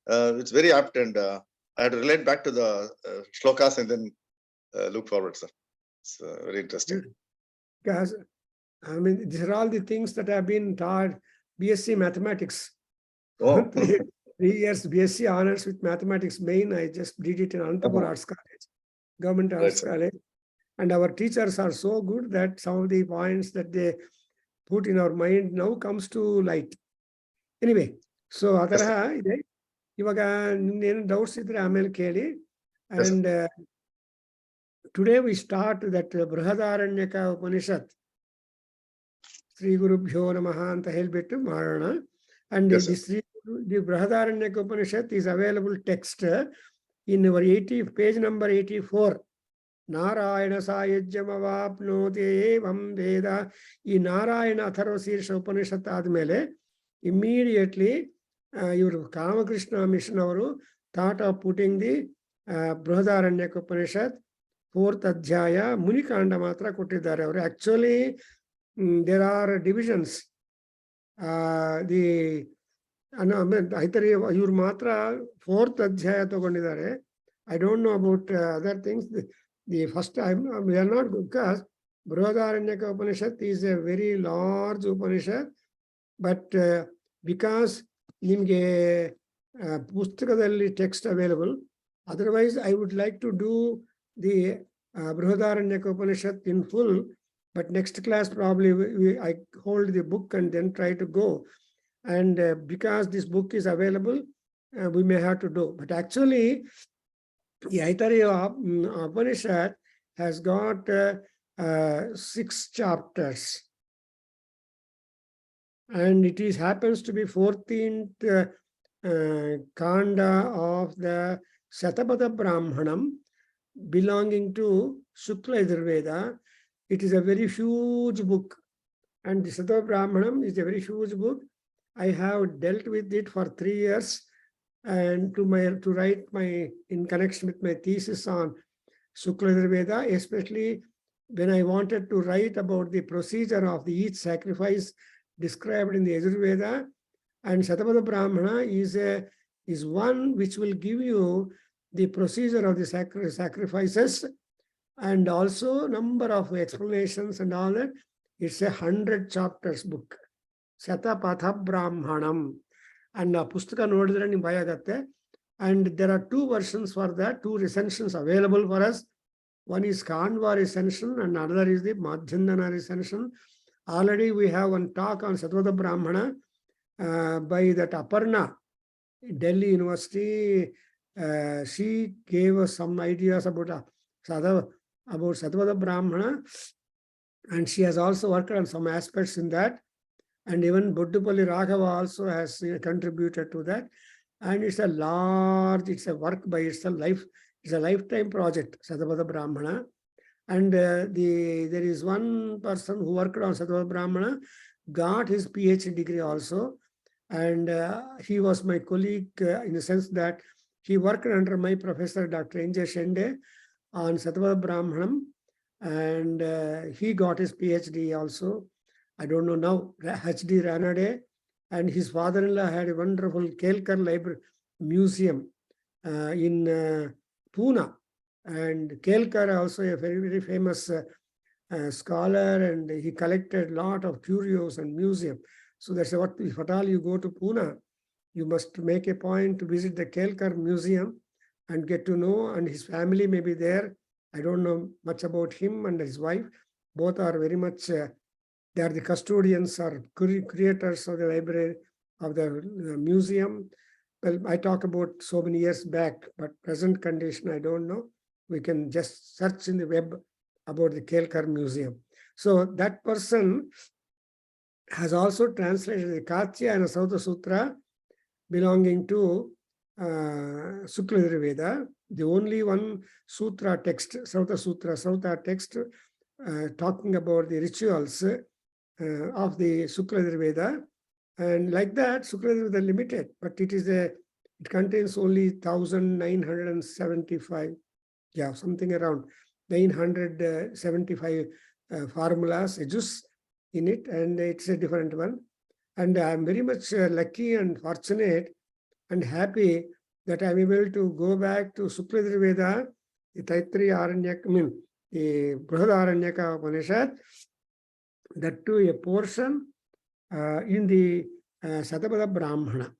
It's very apt, and I had to relate back to the shlokas and then look forward, sir. It's very interesting. Because, I mean, these are all the things that have been taught. BSc Mathematics. Oh. 3 years BSc honors with Mathematics main. I just did it in Anantapur Arts College, Government Arts College. And our teachers are so good that some of the points that they put in our mind now comes to light. Anyway, so Ataraha ide. ಇವಾಗ ನಿಮ್ದೇನು doubts ಇದ್ರೆ ಆಮೇಲೆ ಕೇಳಿ. And today we start that ಬೃಹದಾರಣ್ಯಕ ಉಪನಿಷತ್ ಶ್ರೀ ಗುರುಭ್ಯೋ ನಮಃ ಅಂತ ಹೇಳ್ಬಿಟ್ಟು ಮಾಡೋಣ. And the Brihadaranyaka Upanishad is available text in our page number 84. Narayana Sayajyamavapnoti evam Veda. ಈ ನಾರಾಯಣ ಅಥರ್ವ ಶೀರ್ಷ ಉಪನಿಷತ್ ಆದ್ಮೇಲೆ immediately ಇವರು ಕಾಮಕೃಷ್ಣ ಮಿಷನ್ ಅವರು thought of putting the Brihadaranyaka Upanishad 4th ಅಧ್ಯಾಯ ಮುನಿಕಾಂಡ ಮಾತ್ರ ಕೊಟ್ಟಿದ್ದಾರೆ ಅವರು. Actually there are divisions. The Aitareya ಇವ್ರು ಮಾತ್ರ 4th ಅಧ್ಯಾಯ ತಗೊಂಡಿದ್ದಾರೆ. I don't know about other things. The first we are not because Brihadaranyaka Upanishad is a very large Upanishad. But because ನಿಮಗೆ ಪುಸ್ತಕದಲ್ಲಿ text available. Otherwise I would like to do the Brihadaranyaka Upanishad in full. But next class probably I hold the book and then try to go. And because this book is available, we may have to do. But actually, the Aitareya Upanishad has got 6 chapters. And it happens to be 14th Kanda of the Shatapada Brahmanam, belonging to Shukla Yajurveda. It is a very huge book, and the Shatapada Brahmanam is a very huge book. I have dealt with it for 3 years, and to write in connection with my thesis on Shukla Yajurveda, especially when I wanted to write about the procedure of each sacrifice described in the Yajurveda. And Shatapada Brahmana is one which will give you the procedure of the sacrifices, and also number of explanations and all that. It's a 100 chapters book, Shatapada Brahmanam. And pustaka nodidre nimge bhaya agutte. And there are 2 versions for that, 2 recensions available for us. One is Kanva recension and another is the Madhyandana recension. Already we have one talk on Shatapada Brahmana by that Aparna, Delhi University. She gave us some ideas about Shatapada Brahmana, and she has also worked on some aspects in that. And even Buddhapalli Raghava also has contributed to that. And it's a work by itself. It's a lifetime project, Shatapada Brahmana. And there is one person who worked on Shatapada Brahmana, got his PhD degree also. And he was my colleague in the sense that he worked under my professor, Dr. N.J. Shende, on Shatapada Brahmanam. And he got his PhD also. I don't know now, HD Ranade. And his father-in-law had a wonderful Kelkar library museum in Pune. And Kelkar also a very, very famous scholar, and he collected a lot of curios and museum. So that's what, if at all you go to Pune, you must make a point to visit the Kelkar Museum and get to know, and his family may be there. I don't know much about him and his wife. Both are very much, they are the custodians or creators of the library, of the museum. Well, I talk about so many years back, but present condition, I don't know. We can just search in the web about the Kelkar Museum. So that person has also translated the Katya and Sauta Sutra belonging to Sukla Veda. The only one sutra text, Sauta text, talking about the rituals of the Sukla Veda. And like that, Sukla Veda limited, but it contains only 1975, something around 975 formulas, jus in it, and it's a different one. And I'm very much lucky and fortunate and happy that I'm able to go back to Sukla Veda, the Taittiriya Aranyaka, the Prabhakargaru Upanishad, that too a portion in the Satapada Brahmana.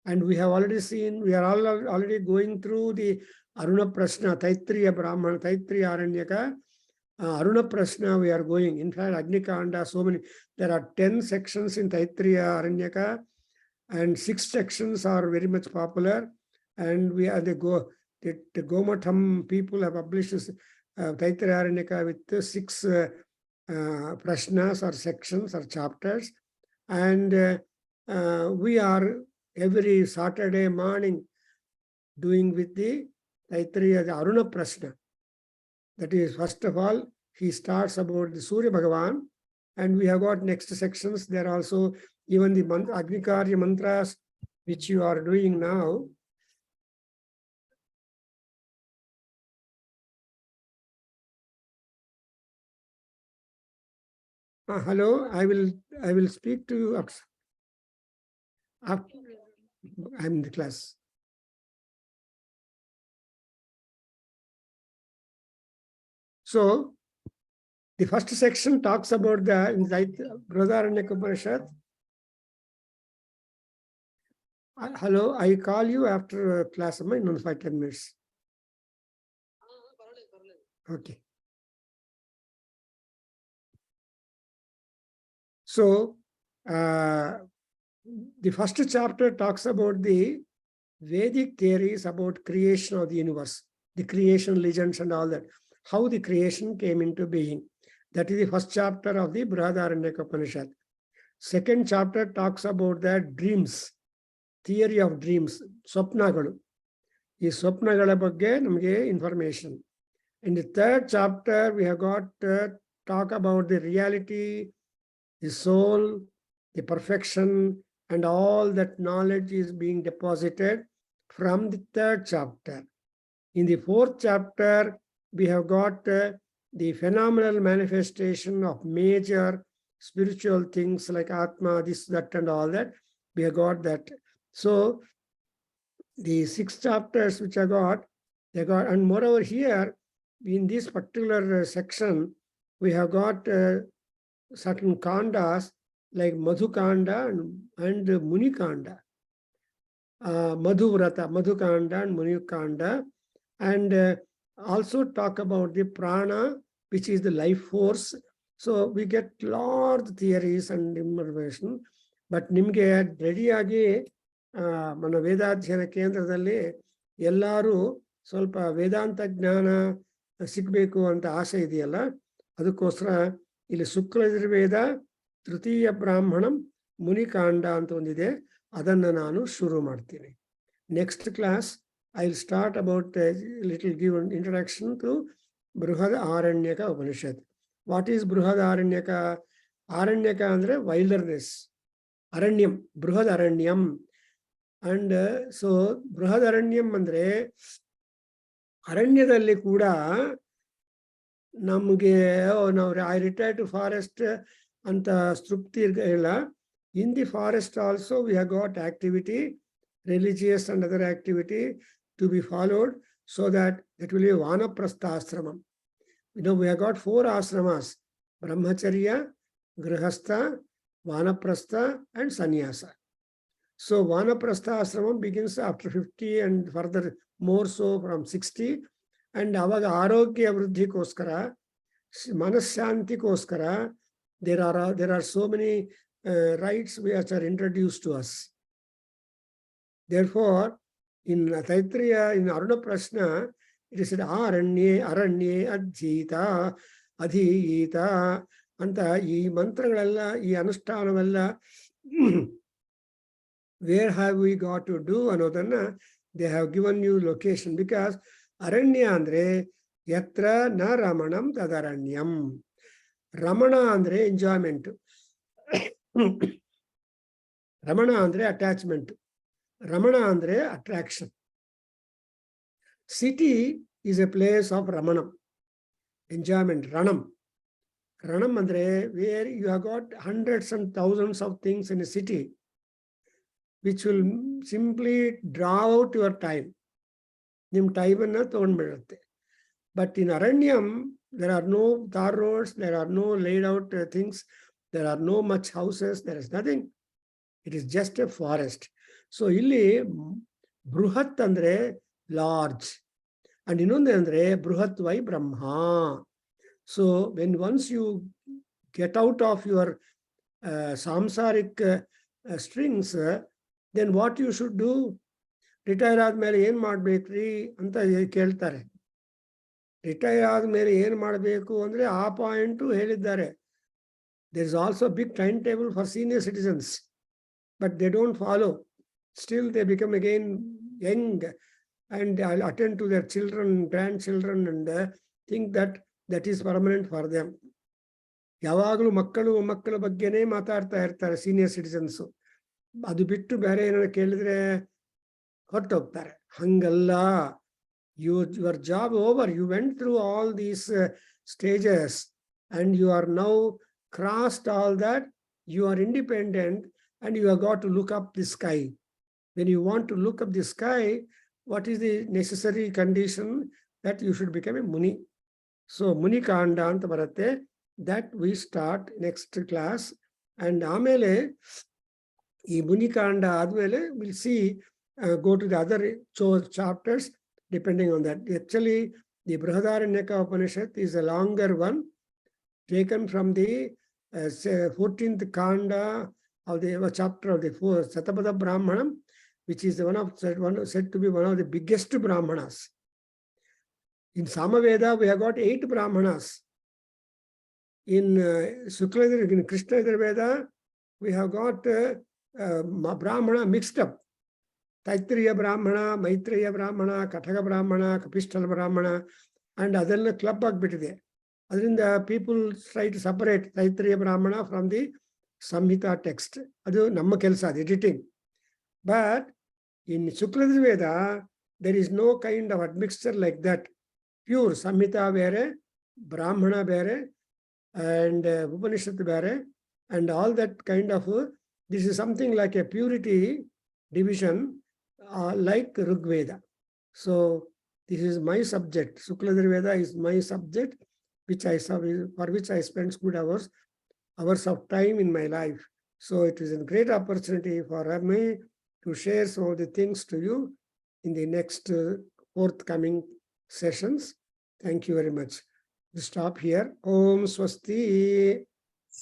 And we have already seen, we are already going through the Aruna Prashna, Taittiriya Brahmana, Taittiriya Aranyaka, Aruna Prashna we are going. In fact, Agnikanda, so many, there are 10 sections in Taittiriya Aranyaka, and 6 sections are very much popular. And we are the Gomatham people have published Taittiriya Aranyaka with 6 prashnas or sections or chapters. And we are every Saturday morning doing with the Taittiriya, the Aruna Prashna. That is, first of all, he starts about the Surya Bhagavan, and we have got next sections. There are also even the Agnikarya mantras, which you are doing now. Hello, I will speak to you after I'm in the class. So the first section talks about the Prabhakargaru Upanishad. Hello, I call you after class, in 5-10 minutes. Okay. So the first chapter talks about the Vedic theories about creation of the universe, the creation legends and all that, how the creation came into being. That is the first chapter of the Prabhakargaru Upanishad. Second chapter talks about the dreams, theory of dreams, Swapnagalu. This Swapnagala bagge namage information. In the third chapter, we have got talk about the reality, the soul, the perfection, and all that knowledge is being deposited from the third chapter. In the fourth chapter, we have got the phenomenal manifestation of major spiritual things like Atma, this, that, and all that. We have got that. So the 6 chapters which I got, and moreover here, in this particular section, we have got certain kandas like Madhukanda and Munikanda. Madhuvrata, Madhukanda and Munikanda. And also talk about the prana, which is the life force. So we get lot of theories and information. But nimge ready mana Vedadhyayana Kendradalli ellaru ಸ್ವಲ್ಪ ವೇದಾಂತ ಜ್ಞಾನ ಸಿಗಬೇಕು ಅಂತ ಆಸೆ ಇದೆಯಲ್ಲ, ಅದಕ್ಕೋಸ್ಕರ ಇಲ್ಲಿ ಶುಕ್ಲಯಜುರ್ವೇದ ತೃತೀಯ ಬ್ರಾಹ್ಮಣಂ ಮುನಿಕಾಂಡ ಅಂತ ಒಂದಿದೆ, ಅದನ್ನು ನಾನು ಶುರು ಮಾಡ್ತೀನಿ. Next class I will start about little give introduction to Brihad Aranyaka Upanishad. What is Brihad Aranyaka? Aranyaka ಅಂದ್ರೆ ವೈಲ್ಡರ್ನೆಸ್, ಅರಣ್ಯಂ, ಬೃಹದ್ ಅರಣ್ಯಂ. ಅಂಡ್ ಸೊ ಬೃಹದ್ ಅರಣ್ಯಂ ಅಂದ್ರೆ ಅರಣ್ಯದಲ್ಲಿ ಕೂಡ ನಮಗೆ ನಾವು ಐ ರಿಟೈರ್ ಟು ಫಾರೆಸ್ಟ್ ಅಂತ ತೃಪ್ತಿ ಇಲ್ಲ. In the forest also we have got activity, religious and other activity to be followed, so that it will be vanaprastha ashramam. We have got 4 ashramas: brahmacharya, grihastha, vanaprastha and sannyasa. So Vanaprastha ashramam begins after 50 and further more so from 60. And avaga arogya vruddhikoskara, manashantikoscara, there are so many rights which are introduced to us. Therefore, in Aitareya, in Aruna Prashna, it is said Aranye, Adhyita, Adhyita, Anta, E Mantragalella, E Anushtanavella, where have we got to do another? They have given you location because Aranya andre yatra na ramanam tadaranyam. Ramana andre enjoyment. Ramana andre attachment. Ramana andre attraction. City is a place of Ramanam, enjoyment, Ranam. Ranam andre where you have got hundreds and thousands of things in a city, which will simply draw out your time. But in Aranyam, there are no tar roads, there are no laid out things, there are no much houses, there is nothing. It is just a forest. So illi Bruhat andre large. And innonde andre Bruhatvai Brahma. So when once you get out of your samsaric strings, then what you should do? Retire ಆದ್ಮೇಲೆ ಏನ್ ಮಾಡ್ಬೇಕ್ರಿ ಅಂತ ಕೇಳ್ತಾರೆ. Retire ಆದ್ಮೇಲೆ ಏನ್ ಮಾಡಬೇಕು ಅಂದ್ರೆ ಆ ಪಾಯಿಂಟ್ ಹೇಳಿದ್ದಾರೆ. There is also a big timetable for senior citizens, but they don't follow. Still they become again young and attend to their children, grandchildren, and think that that is permanent for them. ಯಾವಾಗಲೂ ಮಕ್ಕಳ ಬಗ್ಗೆನೇ ಮಾತಾಡ್ತಾ ಇರ್ತಾರೆ senior citizens. ಅದು ಬಿಟ್ಟು ಬೇರೆ ಏನಾದ್ರು ಕೇಳಿದ್ರೆ ಹೊರಟೋಗ್ತಾರೆ. ಹಂಗಲ್ಲ, your job over, you went through all these stages and you are now crossed all that, you are independent and you have got to look up the sky. When you want to look up the sky, what is the necessary condition? That you should become a Muni. So Muni Kanda anta baratte, that we start next class. And amele ee Muni Kanda admele we'll see go to the other chapters depending on that. Actually, the Prabhakargaru Upanishad is a longer one, taken from the 14th Kanda of the chapter of the Satapada Brahmanam, which is said to be one of the biggest Brahmanas. In Samaveda, we have got 8 Brahmanas. In in Krishna Veda, we have got Brahmana mixed up. Aitareya Brahmana, Maitreya Brahmana, Kataka Brahmana, Kapisthala Brahmana, and other club agbittide. Adrinda people try to separate Aitareya Brahmana from the Samhita text. Adu namma kelsa, editing. But in Shukla Veda, there is no kind of admixture like that. Pure Samhita vere, Brahmana vere, and Upanishad vere, and all that kind of, this is something like a purity division, like Rigveda. So this is my subject. Shukla Veda is my subject, for which I spend good hours of time in my life. So it is a great opportunity for me to share some of the things to you in the next forthcoming sessions. Thank you very much. We stop here. Om Swasti.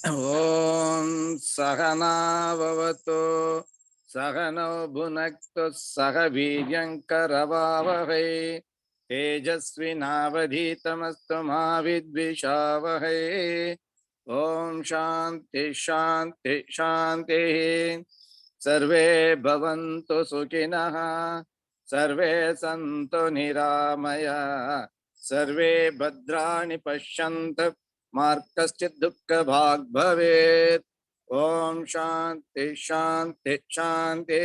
Om Sahana Bhavatu Sahano Bhunaktu Sahaviryankaravavahai Tejasvinavadhitamastu ma vidvishavahai. Om Shanti Shanti Shanti. Sarve bhavantu sukhinaha, sarve santu niramaya, sarve bhadrani pashyantu ma kaschid dukkha bhag bhavet. Om Shanti Shanti Shanti.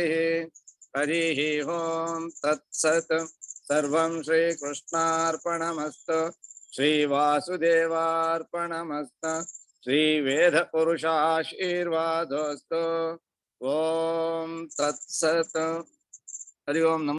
Harihi Om Tat Sat. Sarvam Shri Krishnarpanamastu. Shri Vasudevarpanamastu. Shri Veda Purusha Ashirvadostu. Om Tat Sat. Hari Om Nam